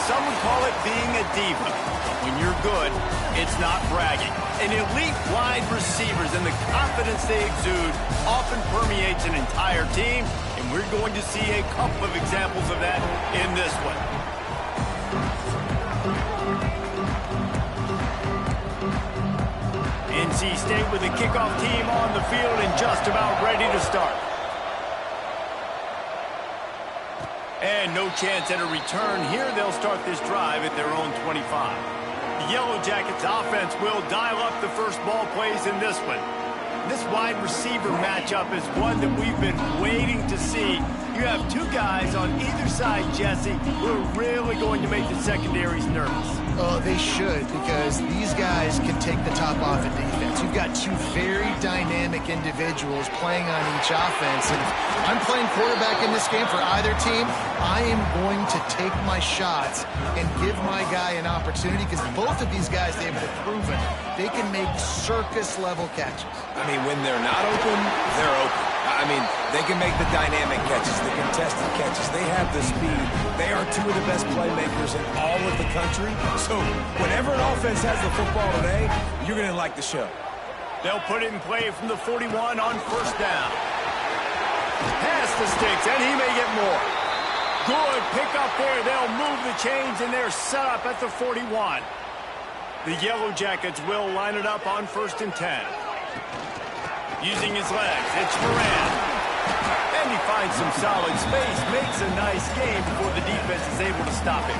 some would call it being a diva. When you're good, it's not bragging. And elite wide receivers and the confidence they exude often permeates an entire team, and we're going to see a couple of examples of that in this one. NC State with the kickoff team on the field and just about ready to start. And no chance at a return here. They'll start this drive at their own 25. The Yellow Jackets offense will dial up the first ball plays in this one. This wide receiver matchup is one that we've been waiting to see. You have two guys on either side, Jesse, who are really going to make the secondaries nervous. Oh, they should, because these guys can take the top off in defense. You've got two very dynamic individuals playing on each offense. And if I'm playing quarterback in this game for either team, I am going to take my shots and give my guy an opportunity, because both of these guys, they've proven they can make circus-level catches. I mean, when they're not open, they're open. I mean, they can make the dynamic catches, the contested catches. They have the speed. They are two of the best playmakers in all of the country. So whenever an offense has the football today, you're going to like the show. They'll put it in play from the 41 on first down. Pass the sticks, and he may get more. Good pick up there. They'll move the chains, and they're set up at the 41. The Yellow Jackets will line it up on 1st and 10. Using his legs, it's Moran. And he finds some solid space, makes a nice game before the defense is able to stop him.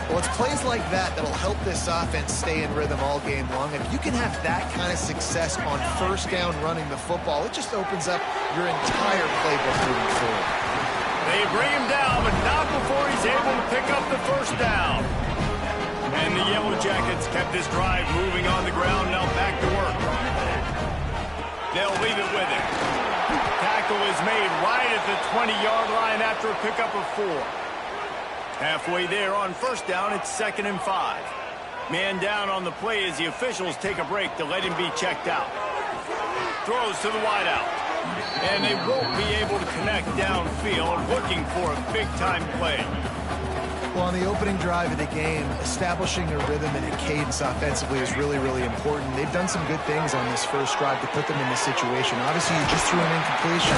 Well, it's plays like that that'll help this offense stay in rhythm all game long. If you can have that kind of success on first down running the football, it just opens up your entire playbook moving forward. They bring him down, but not before he's able to pick up the first down. And the Yellow Jackets kept this drive moving on the ground, now back to work. They'll leave it with him. Tackle is made right at the 20-yard line after a pickup of 4. Halfway there on first down, it's 2nd and 5. Man down on the play as the officials take a break to let him be checked out. Throws to the wideout. And they won't be able to connect downfield, looking for a big-time play. Well, on the opening drive of the game, establishing a rhythm and a cadence offensively is really, really important. They've done some good things on this first drive to put them in this situation. Obviously, you just threw an incompletion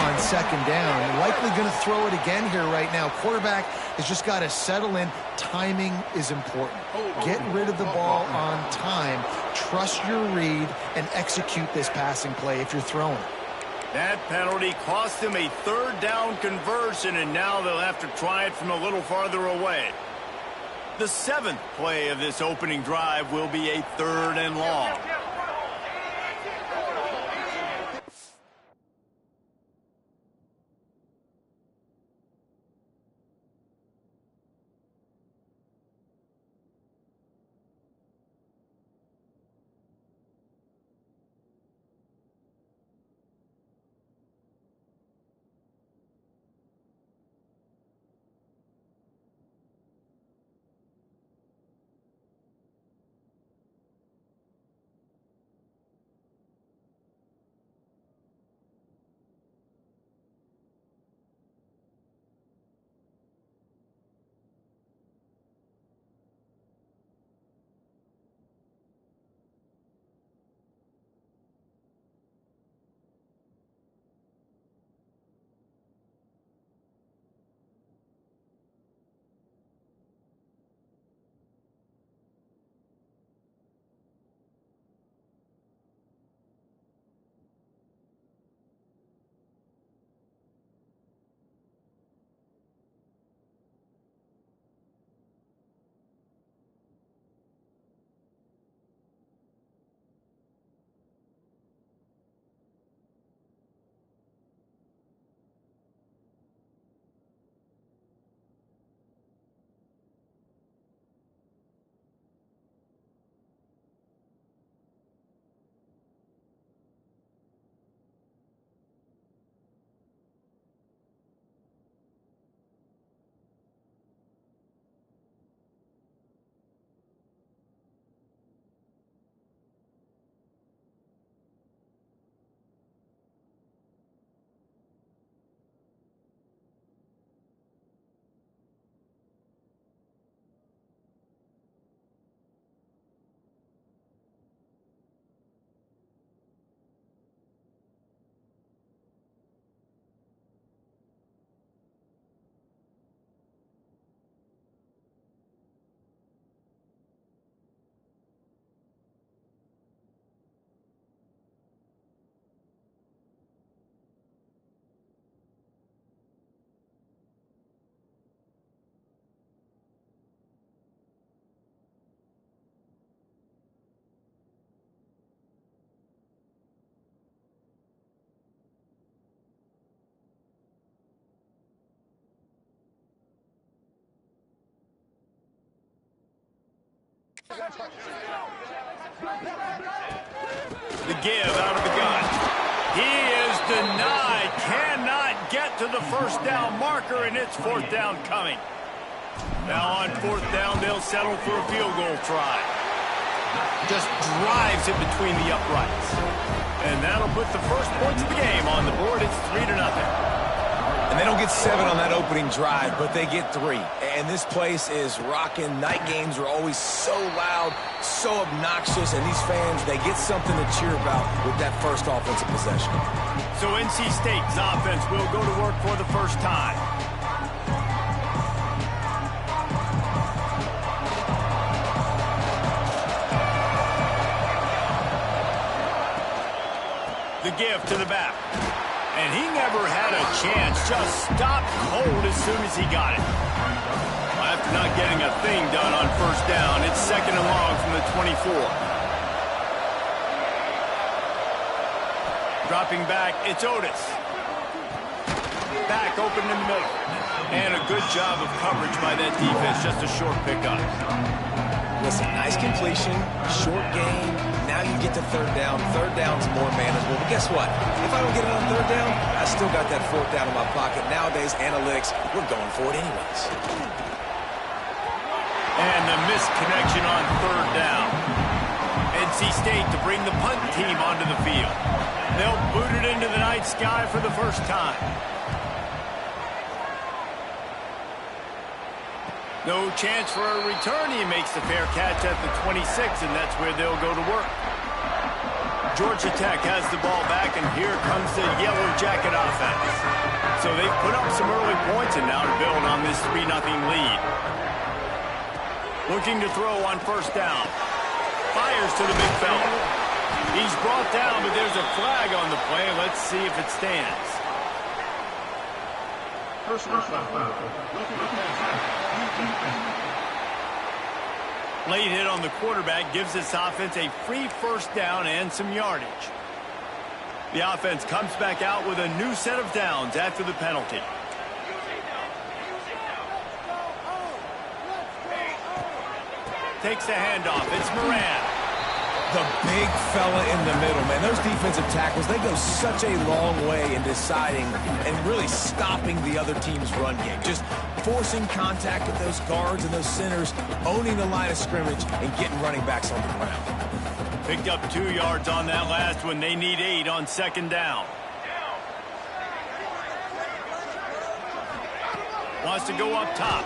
on 2nd down. You're likely going to throw it again here right now. Quarterback has just got to settle in. Timing is important. Get rid of the ball on time. Trust your read and execute this passing play if you're throwing it. That penalty cost them a 3rd down conversion, and now they'll have to try it from a little farther away. The 7th play of this opening drive will be a 3rd and long. The give out of the gun. He is denied. Cannot get to the first down marker, and it's fourth down coming. Now on fourth down, they'll settle for a field goal try. Just drives it between the uprights. And that'll put the first points of the game on the board. It's 3-0. And they don't get 7 on that opening drive, but they get 3. And this place is rocking. Night games are always so loud, so obnoxious, and these fans, they get something to cheer about with that first offensive possession. So NC State's offense will go to work for the first time. The give to the back. And he never had a chance. Just stopped cold as soon as he got it. After not getting a thing done on first down, it's 2nd and long from the 24. Dropping back, it's Otis. Back open in the middle. And a good job of coverage by that defense. Just a short pickup. Listen, nice completion, short game. Now you get to third down. Third down's more manageable. But guess what? If I don't get it on third down, I still got that fourth down in my pocket. Nowadays, analytics, we're going for it anyways. And the missed connection on third down. NC State to bring the punt team onto the field. They'll boot it into the night sky for the first time. No chance for a return. He makes the fair catch at the 26, and that's where they'll go to work. Georgia Tech has the ball back, and here comes the Yellow Jacket offense. So they've put up some early points, and now to build on this 3-0 lead. Looking to throw on first down. Fires to the big fella. He's brought down, but there's a flag on the play. Let's see if it stands. Late hit on the quarterback gives this offense a free first down and some yardage. The offense comes back out with a new set of downs after the penalty. Takes the handoff. It's Moran. The big fella in the middle, man. Those defensive tackles, they go such a long way in deciding and really stopping the other team's run game. Just forcing contact with those guards and those centers, owning the line of scrimmage, and getting running backs on the ground. Picked up 2 yards on that last one. They need 8 on second down. Wants to go up top.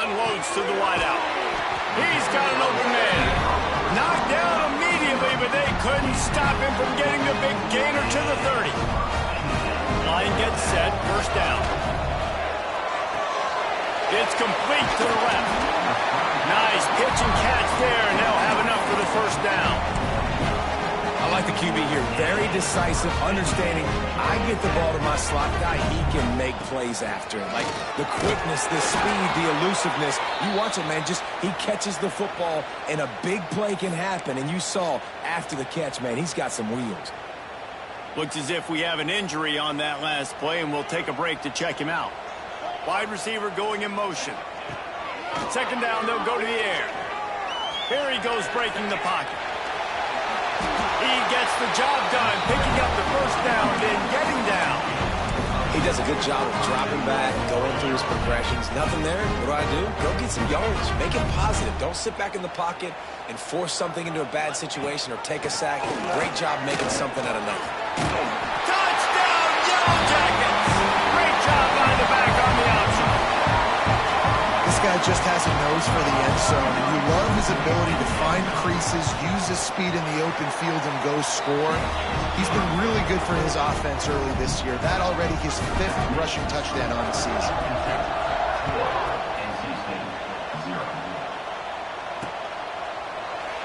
Unloads to the wideout. He's got an open man. Knocked down immediately, but they couldn't stop him from getting the big gainer to the 30. Line gets set, first down. It's complete to the left. Nice pitch and catch there, and they'll have enough for the first down. I like the QB here. Very decisive, understanding I get the ball to my slot guy, he can make plays after. Like the quickness, the speed, the elusiveness. You watch it, man. Just he catches the football, and a big play can happen. And you saw after the catch, man, he's got some wheels. Looks as if we have an injury on that last play, and we'll take a break to check him out. Wide receiver going in motion. Second down, they'll go to the air. Here he goes, breaking the pocket. He gets the job done, picking up the first down, then getting down. He does a good job of dropping back, going through his progressions. Nothing there. What do? Go get some yards. Make it positive. Don't sit back in the pocket and force something into a bad situation or take a sack. Great job making something out of nothing. Touchdown, Yellow Jackets! Great job by the back on the option. This guy just has a nose for the end zone, and you love his ability to find creases, use his speed in the open field, and go score. He's been really good for his offense early this year. That already his 5th rushing touchdown on the season.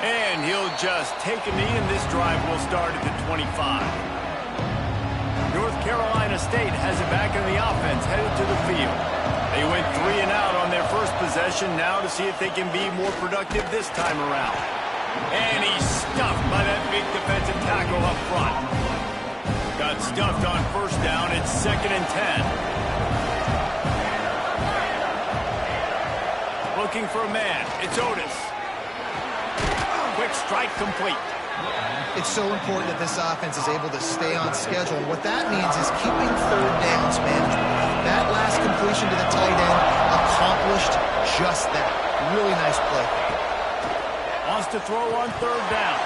And he'll just take a knee, and this drive will start at the 25. North Carolina State has it back in the offense, headed to the field. They went 3 and out on their first possession, now to see if they can be more productive this time around. And he's stuffed by that big defensive tackle up front. Got stuffed on first down. It's 2nd and 10. looking for a man. It's Otis. Quick strike complete. It's so important that this offense is able to stay on schedule. And what that means is keeping third downs manageable. That last completion to the tight end accomplished just that. Really nice play. Wants to throw on third down.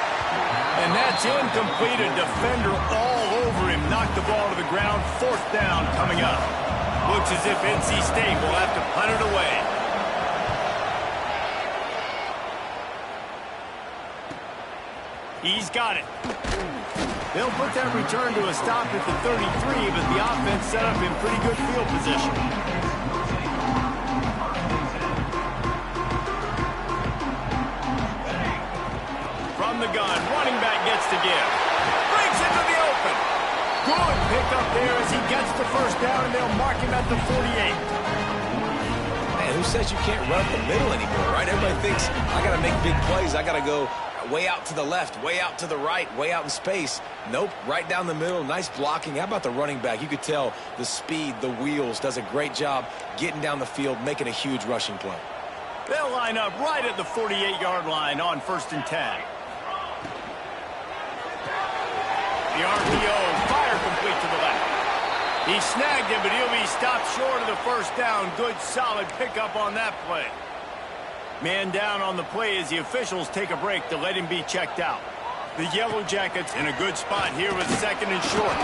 And that's incomplete. A defender all over him. Knocked the ball to the ground. Fourth down coming up. Looks as if NC State will have to punt it away. He's got it. They'll put that return to a stop at the 33, but the offense set up in pretty good field position. From the gun, running back gets to give. Breaks into the open. Good pickup there as he gets the first down, and they'll mark him at the 48. Man, who says you can't run up the middle anymore, right? Everybody thinks, I got to make big plays. I got to go way out to the left, way out to the right, way out in space. Nope, right down the middle. Nice blocking. How about the running back? You could tell the speed, the wheels, does a great job getting down the field, making a huge rushing play. They'll line up right at the 48-yard line on 1st and 10. The RPO, fire complete to the left. He snagged it, but he'll be stopped short of the first down. Good, solid pickup on that play. Man down on the play as the officials take a break to let him be checked out. The Yellow Jackets in a good spot here with 2nd and short.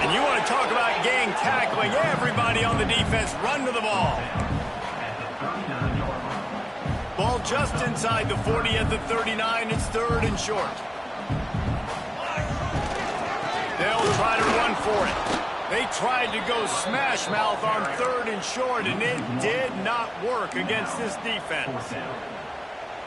And you want to talk about gang tackling. Everybody on the defense run to the ball. Ball just inside the 40 at the 39. It's 3rd and short. They'll try to run for it. They tried to go smash mouth on 3rd and short, and it did not work against this defense.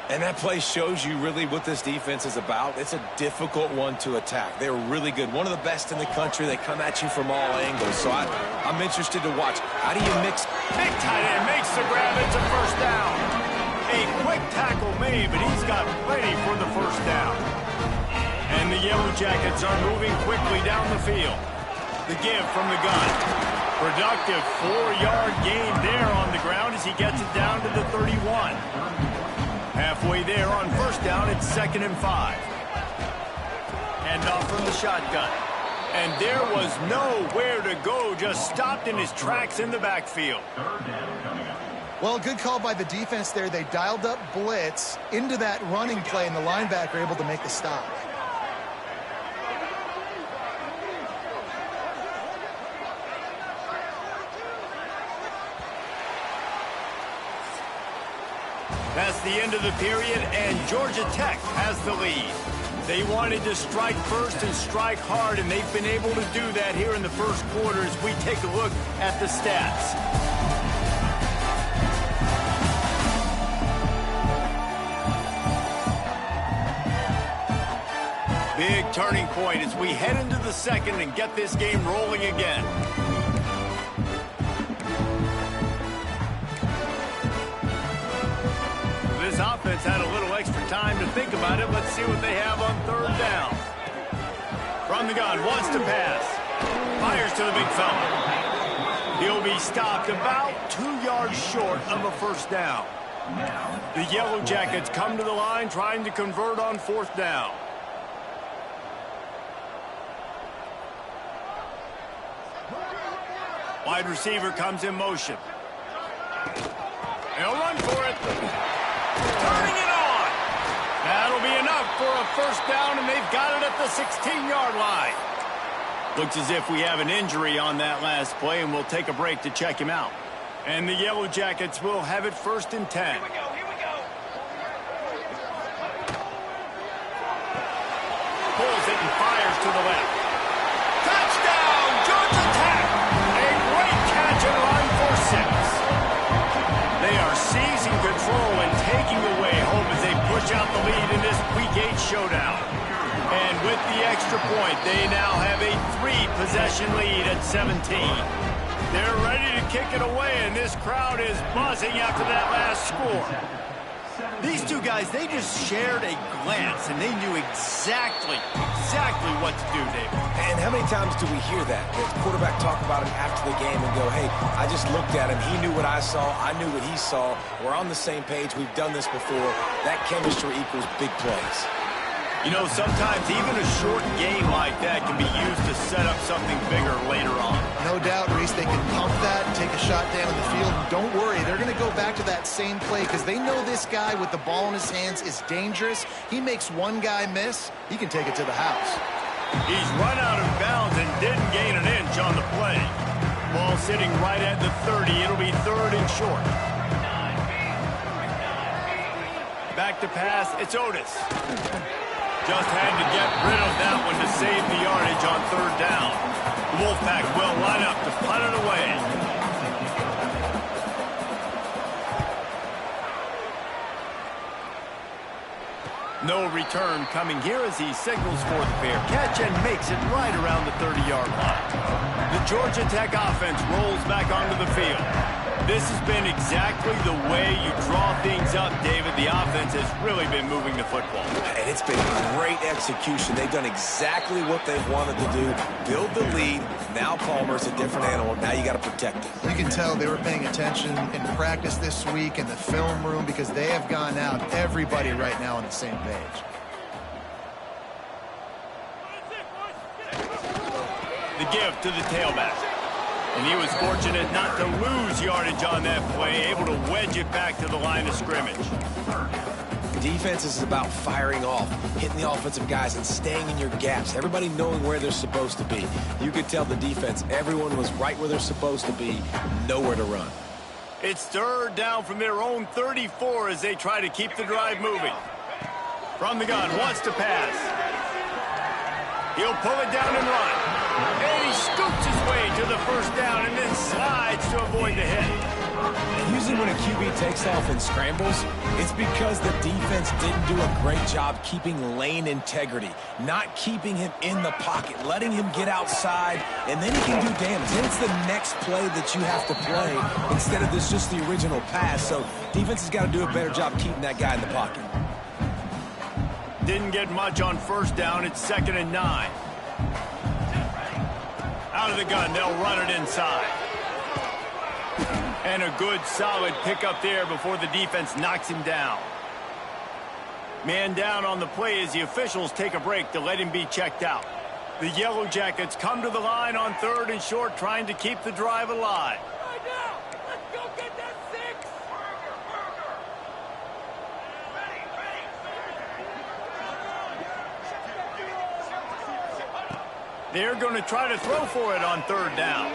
And that play shows you really what this defense is about. It's a difficult one to attack. They're really good. One of the best in the country. They come at you from all angles. So I'm interested to watch. How do you mix? Big tight end makes the grab. It's a first down. A quick tackle made, but he's got plenty for the first down. And the Yellow Jackets are moving quickly down the field. The give from the gun. Productive 4-yard gain there on the ground as he gets it down to the 31. Halfway there on first down, it's 2nd and 5. And off from the shotgun. And there was nowhere to go, just stopped in his tracks in the backfield. Well, good call by the defense there. They dialed up blitz into that running play, and the linebacker able to make the stop. That's the end of the period, and Georgia Tech has the lead. They wanted to strike first and strike hard, and they've been able to do that here in the first quarter as we take a look at the stats. Big turning point as we head into the second and get this game rolling again. This offense had a little extra time to think about it. Let's see what they have on 3rd down. From the gun, wants to pass. Fires to the big fella. He'll be stopped about 2 yards short of a first down. The Yellow Jackets come to the line trying to convert on 4th down. Wide receiver comes in motion. They'll run for it. Turning it on. That'll be enough for a first down, and they've got it at the 16-yard line. Looks as if we have an injury on that last play, and we'll take a break to check him out. And the Yellow Jackets will have it 1st and 10. Here we go. Pulls it and fires to the left. Touchdown, Georgia Tech! A great catch and run for 6. They are seizing control and taking away hope as they push out the lead in this Week 8 showdown. And with the extra point, they now have a 3-possession lead at 17. They're ready to kick it away, and this crowd is buzzing after that last score. These two guys, they just shared a glance, and they knew exactly what to do, David. And how many times do we hear that? The quarterback talk about him after the game and go, hey, I just looked at him. He knew what I saw. I knew what he saw. We're on the same page. We've done this before. That chemistry equals big plays. You know, sometimes even a short game like that can be used to set up something bigger later on. No doubt, Reese, they can pump that and take a shot down in the field. And don't worry, they're going to go back to that same play because they know this guy with the ball in his hands is dangerous. He makes one guy miss, he can take it to the house. He's run out of bounds and didn't gain an inch on the play. Ball sitting right at the 30. It'll be 3rd and short. Back to pass, it's Otis. Just had to get rid of that one to save the yardage on 3rd down. The Wolfpack will line up to punt it away. No return coming here as he signals for the fair catch and makes it right around the 30-yard line. The Georgia Tech offense rolls back onto the field. This has been exactly the way you draw things up, David. The offense has really been moving the football. And it's been great execution. They've done exactly what they wanted to do. Build the lead. Now Palmer's a different animal. Now you got to protect him. You can tell they were paying attention in practice this week in the film room because they have gone out, everybody right now on the same page. The give to the tailback. And he was fortunate not to lose yardage on that play, able to wedge it back to the line of scrimmage. Defense is about firing off, hitting the offensive guys, and staying in your gaps. Everybody knowing where they're supposed to be. You could tell the defense, everyone was right where they're supposed to be, nowhere to run. It's 3rd down from their own 34 as they try to keep the drive moving. From the gun, wants to pass. He'll pull it down and run. And he scoops his way to the 1st down and then slides to avoid the hit. Usually when a QB takes off and scrambles, it's because the defense didn't do a great job keeping lane integrity, not keeping him in the pocket, letting him get outside, and then he can do damage. Then it's the next play that you have to play instead of this just the original pass. So defense has got to do a better job keeping that guy in the pocket. Didn't get much on 1st down. It's 2nd and 9. Out of the gun, they'll run it inside. And a good, solid pickup there before the defense knocks him down. Man down on the play as the officials take a break to let him be checked out. The Yellow Jackets come to the line on 3rd and short, trying to keep the drive alive. They're going to try to throw for it on 3rd down.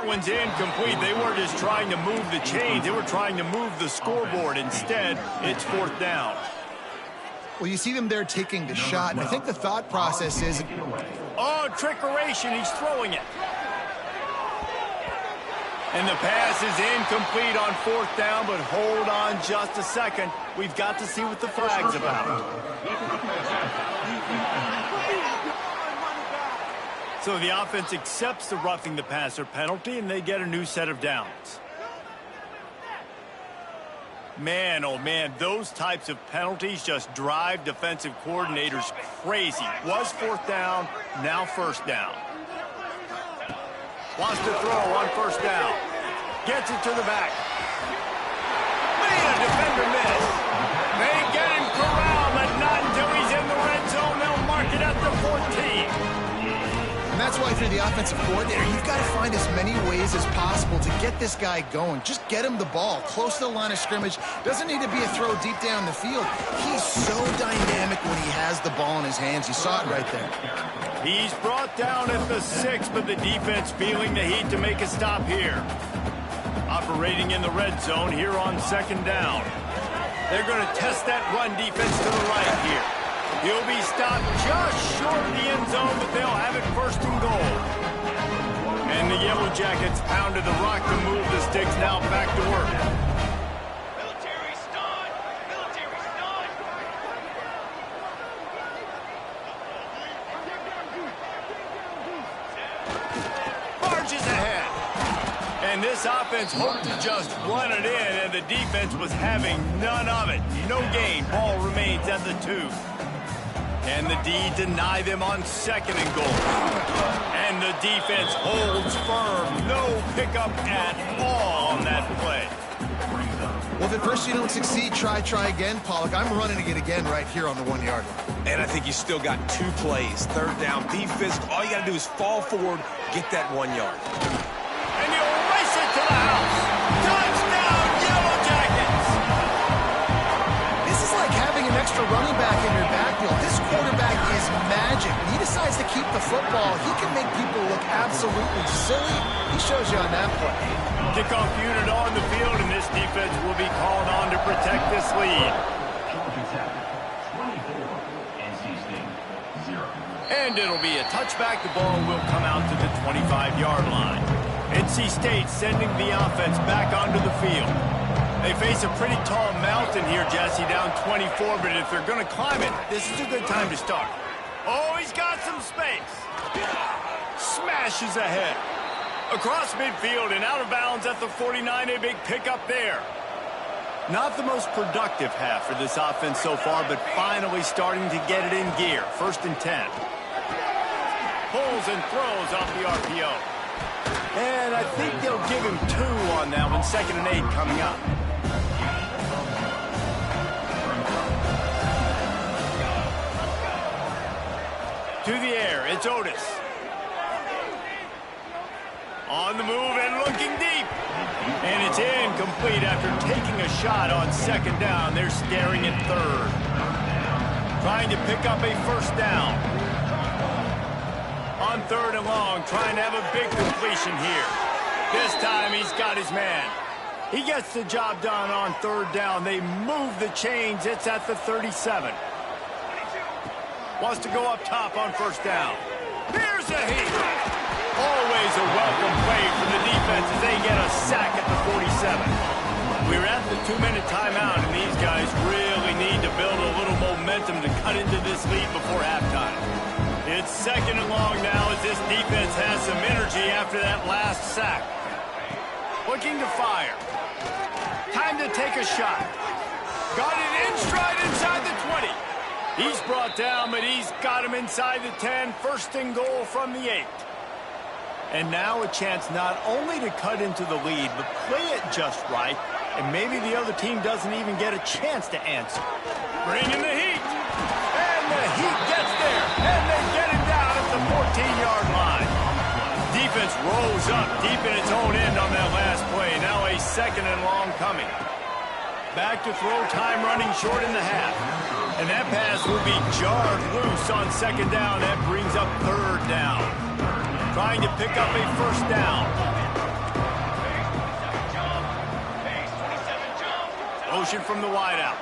one's incomplete. They weren't just trying to move the chains. They were trying to move the scoreboard. Instead, it's 4th down. Well, you see them there taking the shot, and I think the thought process is... Oh, trickeration. He's throwing it. And the pass is incomplete on 4th down, but hold on just a second. We've got to see what the flag's about. So the offense accepts the roughing the passer penalty, and they get a new set of downs. Man, oh man, those types of penalties just drive defensive coordinators crazy. Was 4th down, now 1st down. Wants to throw on 1st down. Gets it to the back. Made a defender miss. They get him corralled, but not until he's in the red zone. They'll mark it at the 14. And that's why, if you're the offensive coordinator, you've got to find as many ways as possible to get this guy going. Just get him the ball close to the line of scrimmage. Doesn't need to be a throw deep down the field. He's so dynamic when he has the ball in his hands. You saw it right there. He's brought down at the 6, but the defense feeling the heat to make a stop here. Operating in the red zone here on 2nd down. They're going to test that run defense to the right here. He'll be stopped just short of the end zone, but they'll have it 1st and goal. And the Yellow Jackets pounded the rock to move the sticks, now back to work. Military's done! Military's done! Marches ahead. And this offense hoped to just run it in, and the defense was having none of it. No gain. Ball remains at the 2. And the D deny them on 2nd and goal. And the defense holds firm. No pickup at all on that play. Well, if at first you don't succeed, try again, Pollock. I'm running it again right here on the 1-yard line. And I think you still got 2 plays. 3rd down, be physical. All you got to do is fall forward, get that 1 yard. And you'll race it to the house. Touchdown, Yellow Jackets! This is like having an extra running back in your backfield. This quarterback is magic. When he decides to keep the football, he can make people look absolutely silly. He shows you on that play. Kickoff unit on the field, and this defense will be called on to protect this lead. And it'll be a touchback. The ball will come out to the 25-yard line. NC State sending the offense back onto the field. They face a pretty tall mountain here, Jesse, down 24, but if they're going to climb it, this is a good time to start. Oh, he's got some space. Smashes ahead. Across midfield and out of bounds at the 49, a big pickup there. Not the most productive half for this offense so far, but finally starting to get it in gear. 1st and 10. Pulls and throws off the RPO. And I think they'll give him 2 on that one. 2nd and 8 coming up. To the air, it's Otis. On the move and looking deep. And it's incomplete after taking a shot on 2nd down. They're staring at 3rd. Trying to pick up a 1st down. On 3rd and long, trying to have a big completion here. This time he's got his man. He gets the job done on 3rd down. They move the chains. It's at the 37. Wants to go up top on 1st down. Here's a heat. Always a welcome play from the defense as they get a sack at the 47. We're at the 2-minute timeout, and these guys really need to build a little momentum to cut into this lead before halftime. It's 2nd and long now as this defense has some energy after that last sack. Looking to fire. Time to take a shot. Got it in stride inside the 20. He's brought down, but he's got him inside the 10. 1st and goal from the 8. And now a chance not only to cut into the lead, but play it just right, and maybe the other team doesn't even get a chance to answer. Bring in the heat. And the heat gets there, and they get him down at the 14-yard line. Defense rolls up deep in its own end on that last play. Now a 2nd and long coming. Back to throw, time running short in the half. And that pass will be jarred loose on 2nd down. That brings up 3rd down. Trying to pick up a 1st down. motion from the wideout.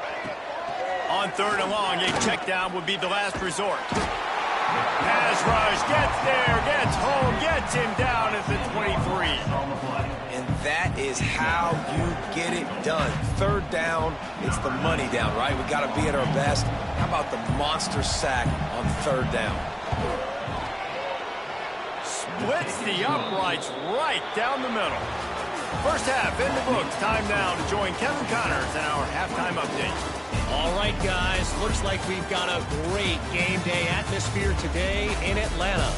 On 3rd and long, a check down would be the last resort. Pass rush, gets there, gets home, gets him down at the 23. And that is how you get it done. 3rd down, it's the money down, right? We got to be at our best. How about the monster sack on 3rd down? Splits the uprights right down the middle. First half in the books. Time now to join Kevin Connors in our halftime update. All right, guys, looks like we've got a great game day atmosphere today in Atlanta.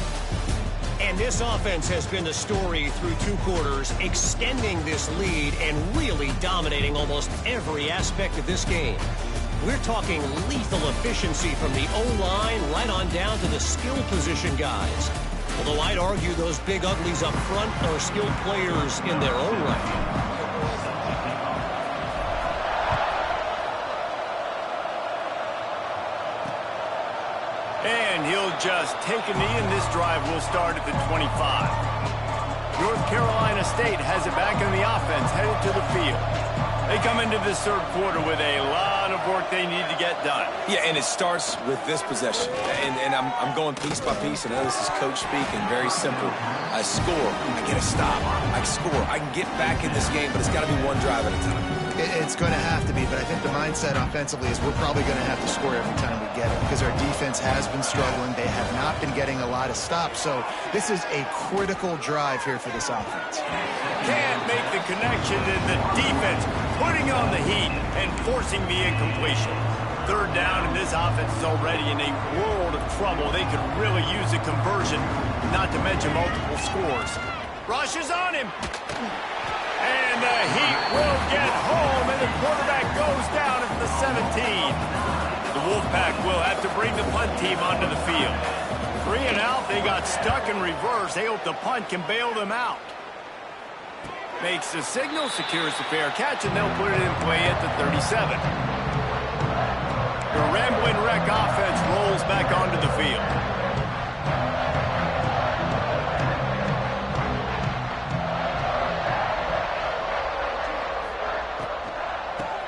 And this offense has been the story through 2 quarters, extending this lead and really dominating almost every aspect of this game. We're talking lethal efficiency from the O-line right on down to the skill position guys. Although I'd argue those big uglies up front are skilled players in their own right. And he'll just take a knee, and this drive will start at the 25. North Carolina State has it back in the offense, headed to the field. They come into this 3rd quarter with a lot of work they need to get done. Yeah, and it starts with this possession. And I'm going piece by piece. I know this is coach speaking, very simple. I score, I get a stop, I score. I can get back in this game, but it's got to be one drive at a time. It's going to have to be, but I think the mindset offensively is we're probably going to have to score every time we get it because our defense has been struggling. They have not been getting a lot of stops, so this is a critical drive here for this offense. Can't make the connection to the defense, putting on the heat and forcing the incompletion. 3rd down, and this offense is already in a world of trouble. They could really use a conversion, not to mention multiple scores. Rush is on him. And the Heat will get home, and the quarterback goes down at the 17. The Wolfpack will have to bring the punt team onto the field. 3 and out, they got stuck in reverse. They hope the punt can bail them out. Makes the signal, secures the fair catch, and they'll put it in play at the 37. The Ramblin' Wreck offense rolls back onto the field.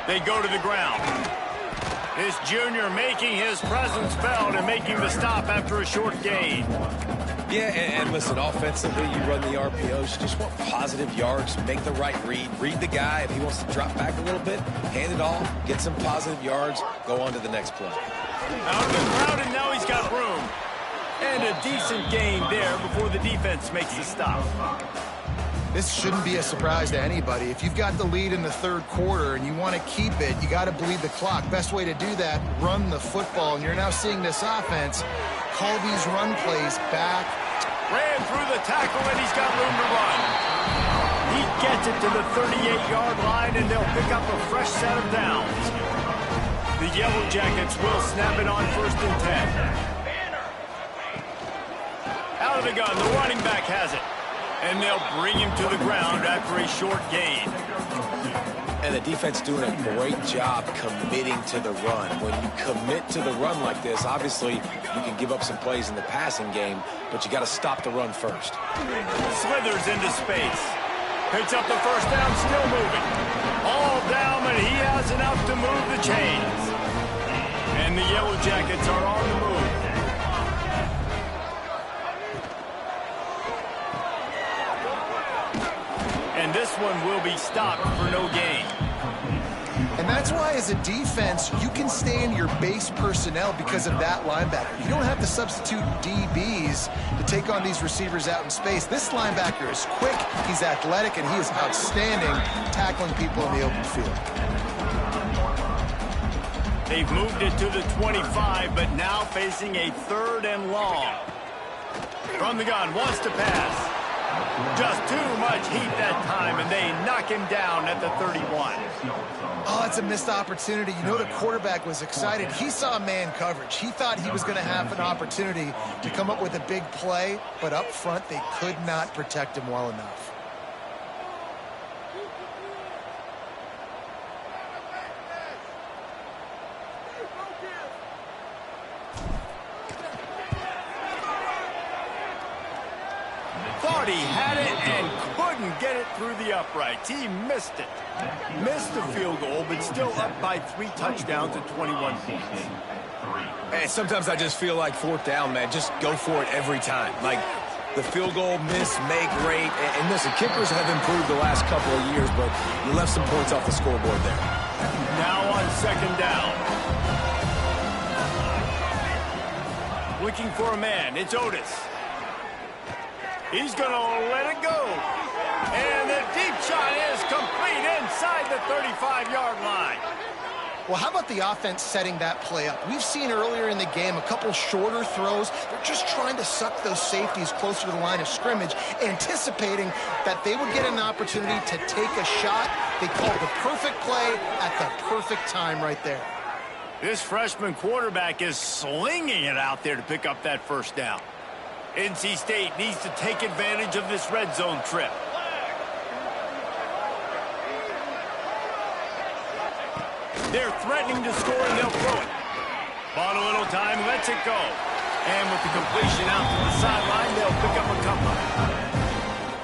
They go to the ground. This junior making his presence felt and making the stop after a short gain. Yeah, and listen, offensively, you run the RPOs. You just want positive yards, make the right read. Read the guy. If he wants to drop back a little bit, hand it off, get some positive yards, go on to the next play. Out of the crowd, and now he's got room. And a decent gain there before the defense makes the stop. This shouldn't be a surprise to anybody. If you've got the lead in the 3rd quarter and you want to keep it, you got to bleed the clock. Best way to do that, run the football. And you're now seeing this offense call these run plays back. Ran through the tackle, and he's got room to run. He gets it to the 38-yard line, and they'll pick up a fresh set of downs. The Yellow Jackets will snap it on 1st and 10. Out of the gun, the running back has it. And they'll bring him to the ground after a short gain. And the defense doing a great job committing to the run. When you commit to the run like this, obviously you can give up some plays in the passing game, but you got to stop the run first. Slithers into space. Picks up the 1st down, still moving. All down, but he has enough to move the chains. And the Yellow Jackets are on the move. And this one will be stopped for no gain. And that's why, as a defense, you can stay in your base personnel because of that linebacker. You don't have to substitute DBs to take on these receivers out in space. This linebacker is quick, he's athletic, and he is outstanding tackling people in the open field. They've moved it to the 25, but now facing a 3rd and long. From the gun, wants to pass. Just too much heat that time, and they knock him down at the 31. Oh, it's a missed opportunity. You know, the quarterback was excited. He saw man coverage. He thought he was going to have an opportunity to come up with a big play, but up front, they could not protect him well enough. Thought he had it and couldn't get it through the uprights. He missed it. Missed the field goal, but still up by 3 touchdowns at 21 points. Hey, sometimes I just feel like 4th down, man. Just go for it every time. Like the field goal miss, make rate. And listen, kickers have improved the last couple of years, but you left some points off the scoreboard there. Now on 2nd down. Looking for a man. It's Otis. He's going to let it go. And the deep shot is complete inside the 35-yard line. Well, how about the offense setting that play up? We've seen earlier in the game a couple shorter throws. They're just trying to suck those safeties closer to the line of scrimmage, anticipating that they would get an opportunity to take a shot. They called the perfect play at the perfect time right there. This freshman quarterback is slinging it out there to pick up that 1st down. NC State needs to take advantage of this red zone trip. They're threatening to score, and they'll throw it. Bought a little time, lets it go. And with the completion out to the sideline, they'll pick up a couple.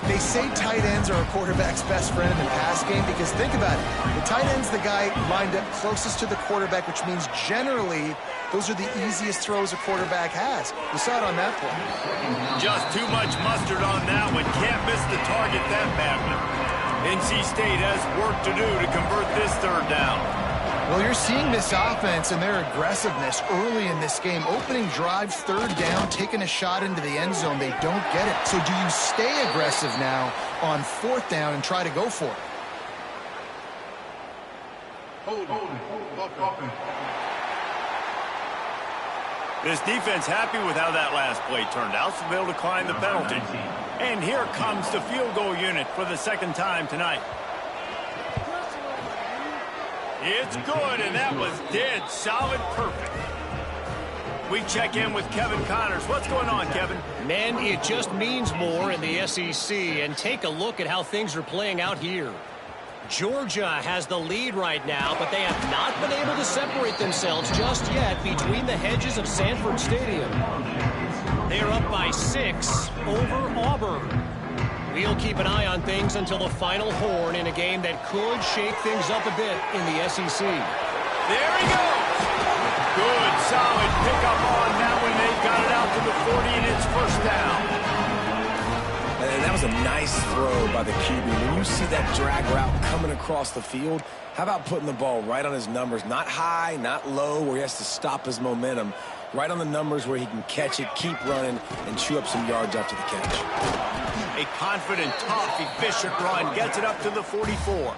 They say tight ends are a quarterback's best friend in the pass game because think about it. The tight end's the guy lined up closest to the quarterback, which means generally those are the easiest throws a quarterback has. You saw it on that play. Just too much mustard on that one. Can't miss the target that badly. NC State has work to do to convert this 3rd down. Well, you're seeing this offense and their aggressiveness early in this game. Opening drive, 3rd down, taking a shot into the end zone. They don't get it. So do you stay aggressive now on 4th down and try to go for it? This defense happy with how that last play turned out, so they'll decline the penalty. And here comes the field goal unit for the 2nd time tonight. It's good, and that was dead solid perfect. We check in with Kevin Connors. What's going on, Kevin? Man, it just means more in the SEC, and take a look at how things are playing out here. Georgia has the lead right now, but they have not been able to separate themselves just yet between the hedges of Sanford Stadium. They are up by 6 over Auburn. We'll keep an eye on things until the final horn in a game that could shake things up a bit in the SEC. There he goes. Good, solid pickup on that one. They got it out to the 40, and it's 1st down. And that was a nice throw by the QB. When you see that drag route coming across the field, how about putting the ball right on his numbers? Not high, not low, where he has to stop his momentum. Right on the numbers where he can catch it, keep running, and chew up some yards after the catch. A confident, tough, efficient run gets it up to the 44.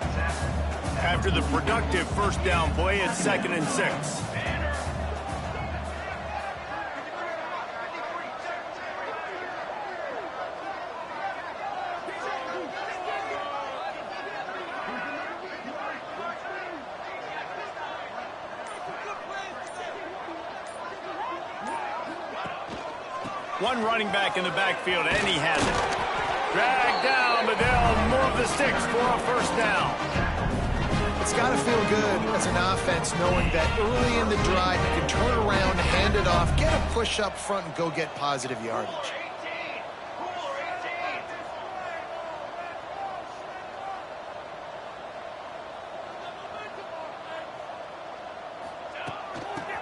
After the productive 1st down play, it's 2nd and 6. One running back in the backfield, and he has it. Dragged down, but they'll move the sticks for a 1st down. It's got to feel good as an offense knowing that early in the drive you can turn around, hand it off, get a push up front, and go get positive yardage.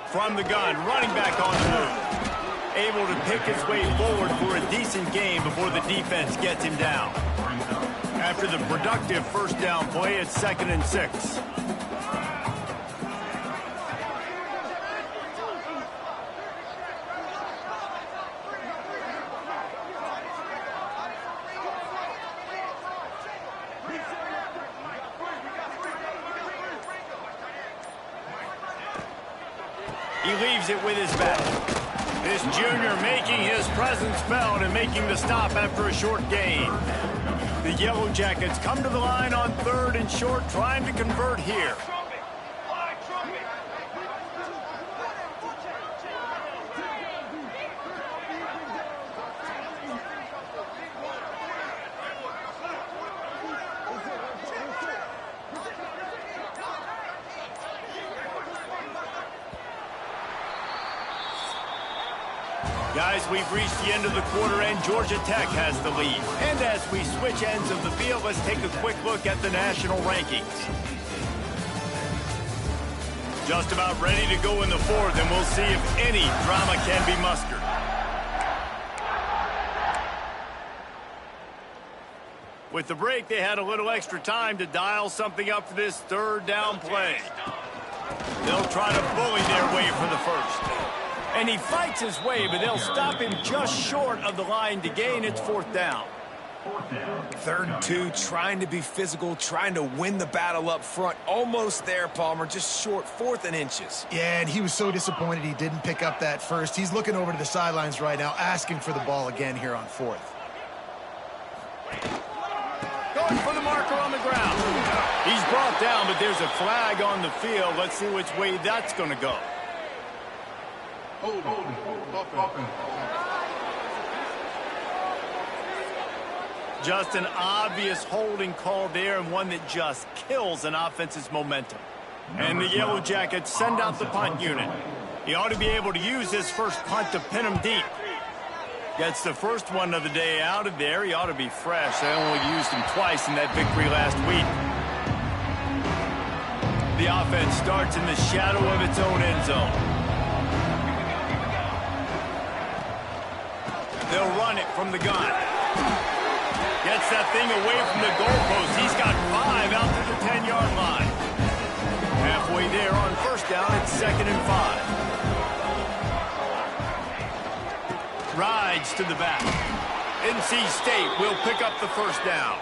From the gun, running back on the move. Able to pick his way forward for a decent game before the defense gets him down. After the productive 1st down play, it's 2nd and 6. He leaves it with his back. This junior making his presence felt and making the stop after a short gain. The Yellow Jackets come to the line on 3rd and short, trying to convert here. Guys, we've reached the end of the quarter, and Georgia Tech has the lead. And as we switch ends of the field, let's take a quick look at the national rankings. Just about ready to go in the fourth, and we'll see if any drama can be mustered. With the break, they had a little extra time to dial something up for this third down play. They'll try to bully their way for the first. And he fights his way, but they'll stop him just short of the line to gain. It's fourth down. 3rd and 2, trying to be physical, trying to win the battle up front. Almost there, Palmer, just short, 4th and inches. Yeah, and he was so disappointed he didn't pick up that first. He's looking over to the sidelines right now, asking for the ball again here on 4th. Going for the marker on the ground. He's brought down, but there's a flag on the field. Let's see which way that's going to go. Just an obvious holding call there, and one that just kills an offense's momentum. And the Yellow Jackets send out the punt unit. He ought to be able to use his first punt to pin him deep. Gets the first one of the day out of there. He ought to be fresh. They only used him twice in that victory last week. The offense starts in the shadow of its own end zone. They'll run it from the gun. Gets that thing away from the goalpost. He's got 5 out to the 10-yard line. Halfway there on first down, it's 2nd and 5. Rides to the back. NC State will pick up the first down.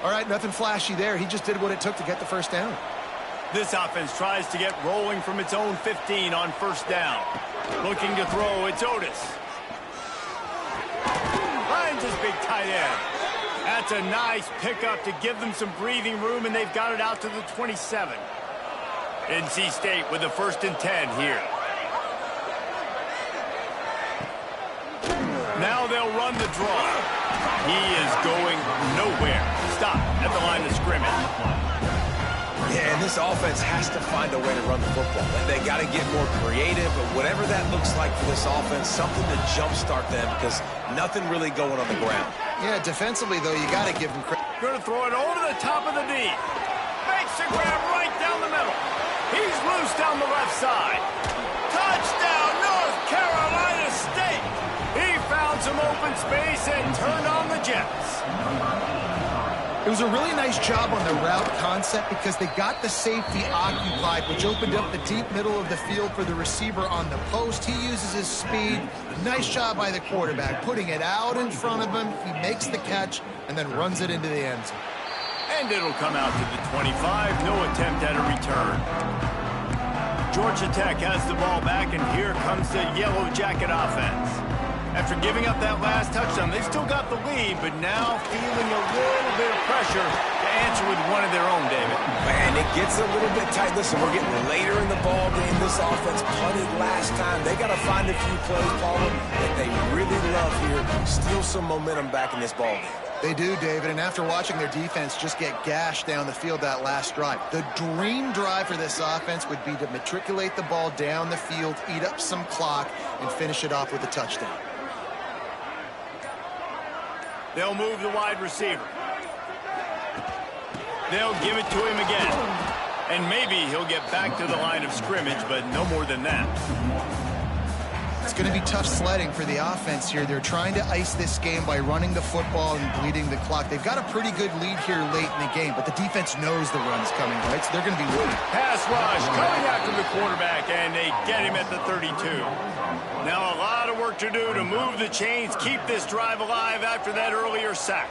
All right, nothing flashy there. He just did what it took to get the first down. This offense tries to get rolling from its own 15 on first down. Looking to throw, it's Otis. Finds his big tight end. That's a nice pickup to give them some breathing room, and they've got it out to the 27. NC State with the 1st and 10 here. Now they'll run the draw. He is going nowhere. Stop at the line of scrimmage. Yeah, and this offense has to find a way to run the football. They got to get more creative, but whatever that looks like for this offense, something to jumpstart them because nothing really going on the ground. Yeah, defensively, though, you got to give him credit. Going to throw it over the top of the knee. Makes the grab right down the middle. He's loose down the left side. Touchdown, North Carolina State. He found some open space and turned on the Jets. It was a really nice job on the route concept because they got the safety occupied, which opened up the deep middle of the field for the receiver on the post. He uses his speed. Nice job by the quarterback, putting it out in front of him. He makes the catch and then runs it into the end zone. And it'll come out to the 25. No attempt at a return. Georgia Tech has the ball back, and here comes the Yellow Jacket offense. After giving up that last touchdown, they've still got the lead, but now feeling a little bit of pressure to answer with one of their own, David. Man, it gets a little bit tight. Listen, we're getting later in the ball game. This offense punted last time. They got to find a few plays, Paula, that they really love here. Steal some momentum back in this ball game. They do, David, and after watching their defense just get gashed down the field that last drive, the dream drive for this offense would be to matriculate the ball down the field, eat up some clock, and finish it off with a touchdown. They'll move the wide receiver. They'll give it to him again. And maybe he'll get back to the line of scrimmage, but no more than that. It's going to be tough sledding for the offense here. They're trying to ice this game by running the football and bleeding the clock. They've got a pretty good lead here late in the game, but the defense knows the run's coming, right? So they're going to be waiting. Pass rush coming after the quarterback, and they get him at the 32. Now a lot of work to do to move the chains, keep this drive alive after that earlier sack.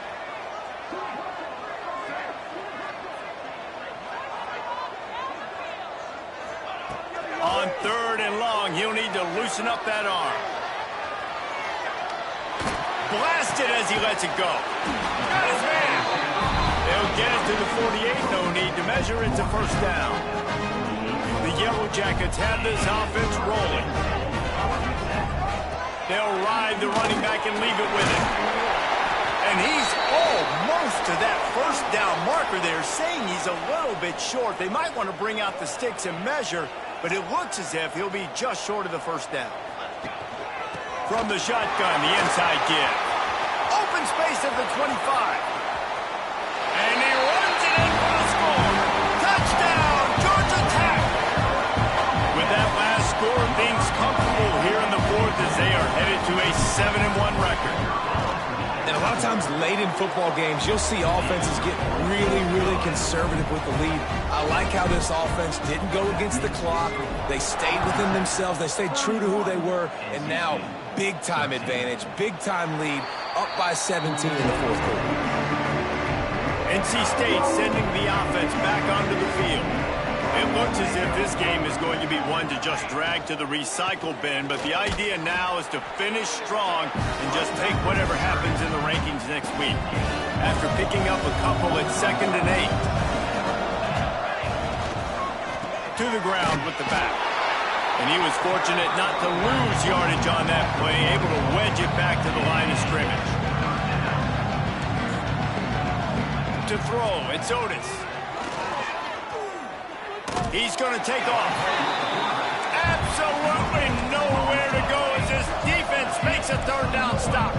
On 3rd and long, he'll need to loosen up that arm. Blasted as he lets it go. Got his man. They'll get it to the 48. No need to measure. It's a first down. The Yellow Jackets have this offense rolling. They'll ride the running back and leave it with him. And he's almost to that first down marker there, saying he's a little bit short. They might want to bring out the sticks and measure, but it looks as if he'll be just short of the first down. From the shotgun, the inside give. Open space at the 25. And he runs it in for the score. Touchdown, Georgia Tech. With that last score, things comfortable here in the fourth as they are headed to a 7-1 record. And a lot of times late in football games, you'll see offenses get really, really conservative with the lead. I like how this offense didn't go against the clock. They stayed within themselves. They stayed true to who they were. And now, big-time advantage, big-time lead, up by 17 in the fourth quarter. NC State sending the offense back onto the field. It looks as if this game is going to be one to just drag to the recycle bin, but the idea now is to finish strong and just take whatever happens in the rankings next week. After picking up a couple at 2nd and 8. To the ground with the back. And he was fortunate not to lose yardage on that play, able to wedge it back to the line of scrimmage. To throw, it's Otis. He's going to take off. Absolutely nowhere to go as this defense makes a 3rd down stop.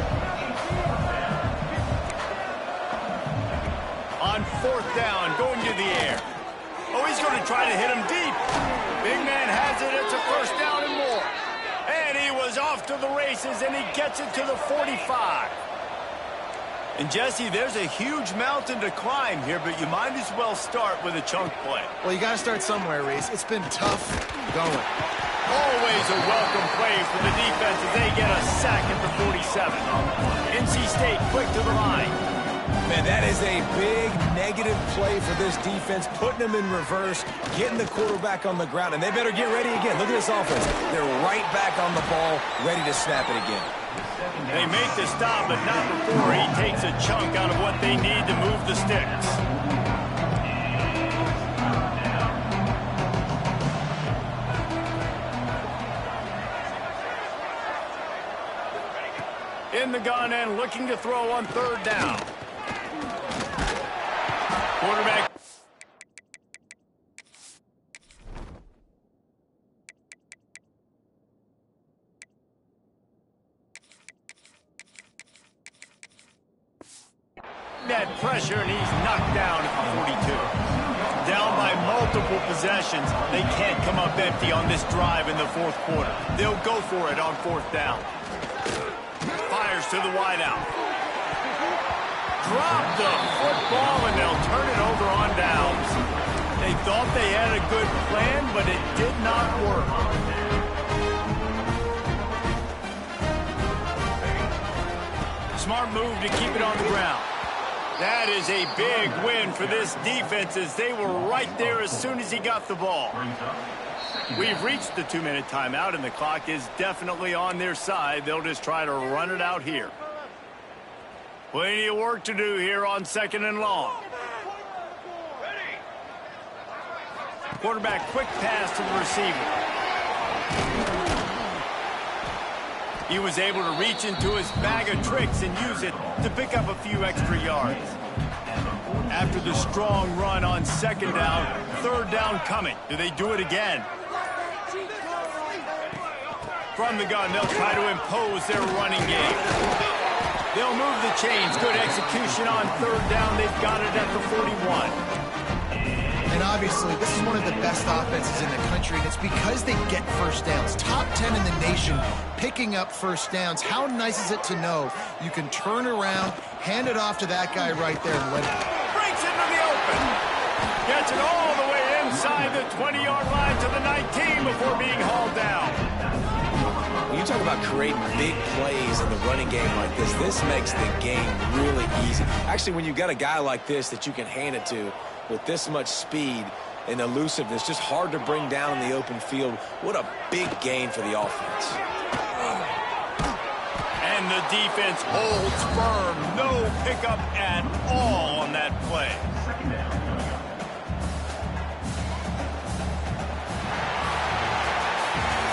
On 4th down, going to the air. Oh, he's going to try to hit him deep. Big man has it. It's a 1st down and more. And he was off to the races, and he gets it to the 45. And, Jesse, there's a huge mountain to climb here, but you might as well start with a chunk play. Well, you got to start somewhere, Reese. It's been tough going. Always a welcome play for the defense as they get a sack at the 47. NC State quick to the line. Man, that is a big negative play for this defense, putting them in reverse, getting the quarterback on the ground, and they better get ready again. Look at this offense. They're right back on the ball, ready to snap it again. They make the stop, but not before he takes a chunk out of what they need to move the sticks. In the gun and looking to throw on 3rd down. Quarterback. That pressure, and he's knocked down at the 42. Down by multiple possessions. They can't come up empty on this drive in the 4th quarter. They'll go for it on 4th down. Fires to the wideout. Drop the football, and they'll turn it over on downs. They thought they had a good plan, but it did not work. Smart move to keep it on the ground. That is a big win for this defense as they were right there as soon as he got the ball. We've reached the 2-minute timeout, and the clock is definitely on their side. They'll just try to run it out here. Plenty of work to do here on 2nd and long. Quarterback quick pass to the receiver. He was able to reach into his bag of tricks and use it to pick up a few extra yards. After the strong run on 2nd down, 3rd down coming. Do they do it again? From the gun, they'll try to impose their running game. They'll move the chains. Good execution on 3rd down. They've got it at the 41. And obviously, this is one of the best offenses in the country, and it's because they get 1st downs. Top 10 in the nation picking up 1st downs. How nice is it to know you can turn around, hand it off to that guy right there and win it. Breaks into the open. Gets it all the way inside the 20-yard line to the 19 before being hauled down. When you talk about creating big plays in the running game like this makes the game really easy. Actually, when you've got a guy like this that you can hand it to with this much speed and elusiveness, just hard to bring down in the open field. What a big gain for the offense. And the defense holds firm. No pickup at all on that play.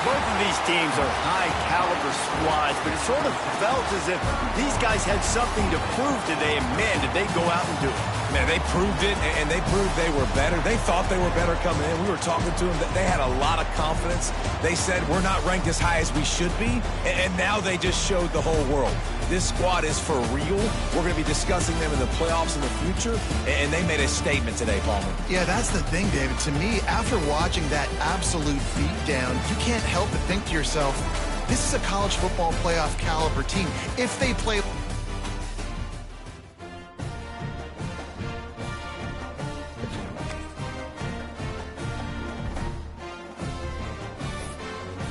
Both of these teams are high-caliber squads, but it sort of felt as if these guys had something to prove today, and man, did they go out and do it. Man, they proved it, and they proved they were better. They thought they were better coming in. We were talking to them. They had a lot of confidence. They said, we're not ranked as high as we should be, and now they just showed the whole world. This squad is for real. We're going to be discussing them in the playoffs in the future, and they made a statement today, Palmer. Yeah, that's the thing, David. To me, after watching that absolute beatdown, you can't help but think to yourself, this is a college football playoff caliber team. If they play